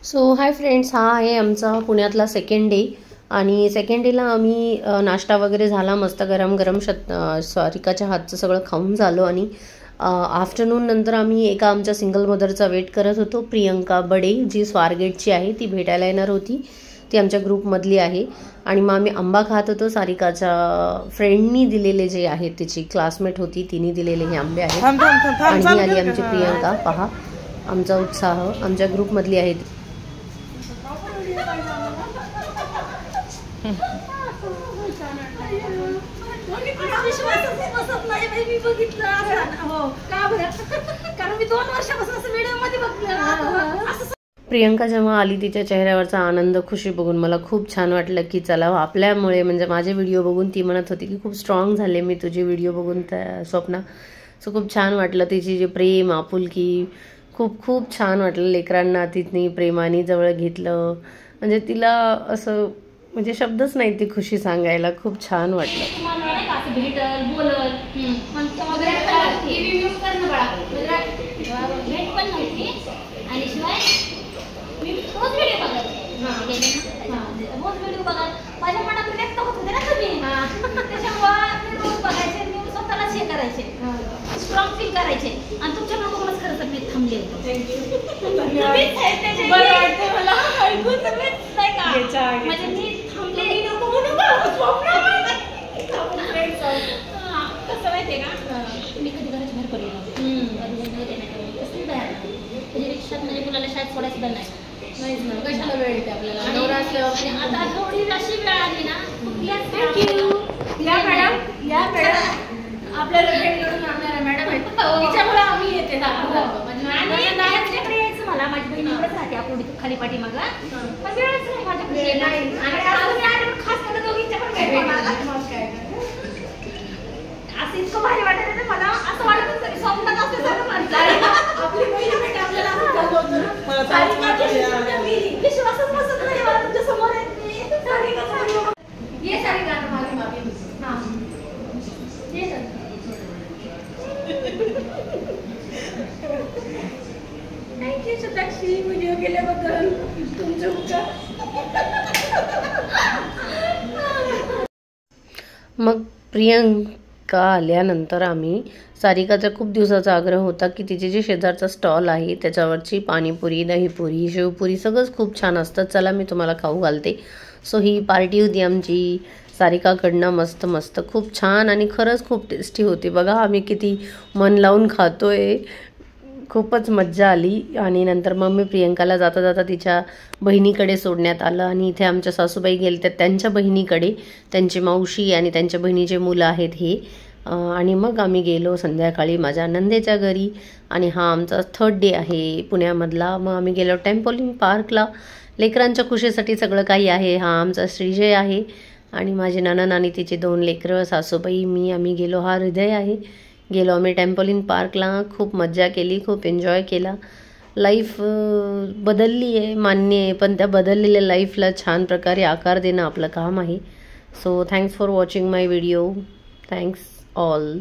So hi friends, हा आहे आमचा पुण्यातला सेकंड डे आणि सेकंड डेला आम्ही नाश्ता वगैरे झाला, मस्त गरम गरम सारिकाच्या हातचं सगळं खाऊन झालं आणि आफ्टरनून नंतर आम्ही एका आमच्या सिंगल मदरचा वेट करत होतो. प्रियंका बडे जी स्वारगेटची आहे ती भेटायला येणार होती, ती आमच्या ग्रुपमधली आहे. आणि मग आम्ही आंबा खात होतो. सारिकाच्या फ्रेंडनी दिलेले जे आहेत, तिची क्लासमेट होती, तिने दिलेले हे आंबे आहेत. आणि ही आली आमची प्रियंका. पहा आमचा उत्साह, आमच्या ग्रुपमधली आहे ती. प्रियंका जेव्हा आली, तिच्या चेहऱ्यावरचा आनंद, खुशी बघून मला खूप छान वाटलं की चला आपल्यामुळे, म्हणजे माझे व्हिडिओ बघून ती म्हणत होती की खूप स्ट्रॉंग झाले मी तुझे व्हिडिओ बघून स्वप्ना. सो खूप छान वाटलं तिची जे प्रेम, आपुलकी, खूप खूप छान वाटलं. लेकरांना तिने प्रेमाने जवळ घेतलं, म्हणजे तिला असं म्हणजे शब्दच नाही ती खुशी सांगायला. खूप छान वाटलं. स्ट्रॉंग फील करायचे आणि तुमच्या बघूनच खरं तर मी थांबले होते. म्हणजे मी थांबले कसं माहितीये का, मी कधी घराच्या बाहेर पडले नव्हते. रिक्षात म्हणजे मुलाला शाळेत सोडायचं सुद्धा नाहीच ना, कशाला वेळ येते आपल्याला. आता थोडी अशी वेळ आली ना. थँक्यू. या मॅडम, या मॅडम आपल्याला भेट घेऊन आणणाऱ्या मॅडम आहेत, तिच्यामुळे आम्ही येते. माझ्याकडे यायचं, मला माझी बहिणीकडेच राहते आपण खाली पाठी मागा, पण वेळच नाही माझ्याकडे. खास करून दोघींच्या पण असं इतकं भारी वाटत ना मला. असं वाटत स्वप्नात आपली बहिणी भेट आपल्याला विश्वासच बसत नाही मला तुमच्या समोर आहे. ये सारिका आता मागे मागे. थँक्यू शताक्षी, व्हिडिओ केल्याबद्दल तुमचे उपकार. मग प्रियंका आल्यानंतर आम्ही, सारिकाचा खूप दिवसाचा आग्रह होता की तिचे जे शेजारचा स्टॉल आहे त्याच्यावरची पाणीपुरी, दहीपुरी, शेवपुरी सगळंच खूप छान असतं, चला मी तुम्हाला खाऊ घालते. सो ही पार्टी होती आमची सारिकाकडनं. मस्त मस्त खूप छान आणि खरंच खूप टेस्टी होती. बघा आम्ही किती मन लावून खातोय, खूपच मज्जा आली. आणि नंतर मग मी प्रियंकाला जाता जाता तिच्या बहिणीकडे सोडण्यात आलं आणि इथे आमच्या सासूबाई गेले तर त्यांच्या बहिणीकडे, त्यांची मावशी आणि त्यांच्या बहिणीचे मुलं आहेत हे. आणि मग आम्ही गेलो संध्याकाळी माझ्या नंदेच्या घरी. आणि हा आमचा थर्ड डे आहे पुण्यामधला. मग आम्ही गेलो ट्रॅम्पोलिन पार्कला. लेकरांच्या खुशीसाठी सगळं काही आहे. हा आमचा श्रीजय आहे आणि माझी नणंद आणि तिचे 2 लेकरं, सासूबाई, मी. आम्ही गेलो, हा हृदय आहे. गेलो आम्ही ट्रॅम्पोलिन पार्कला. खूप मज्जा केली, खूप एन्जॉय केला. लाईफ बदलली आहे मान्य आहे, पण त्या बदललेल्या लाईफला छान प्रकारे आकार देणं आपलं काम आहे. So thanks for watching my video. Thanks all.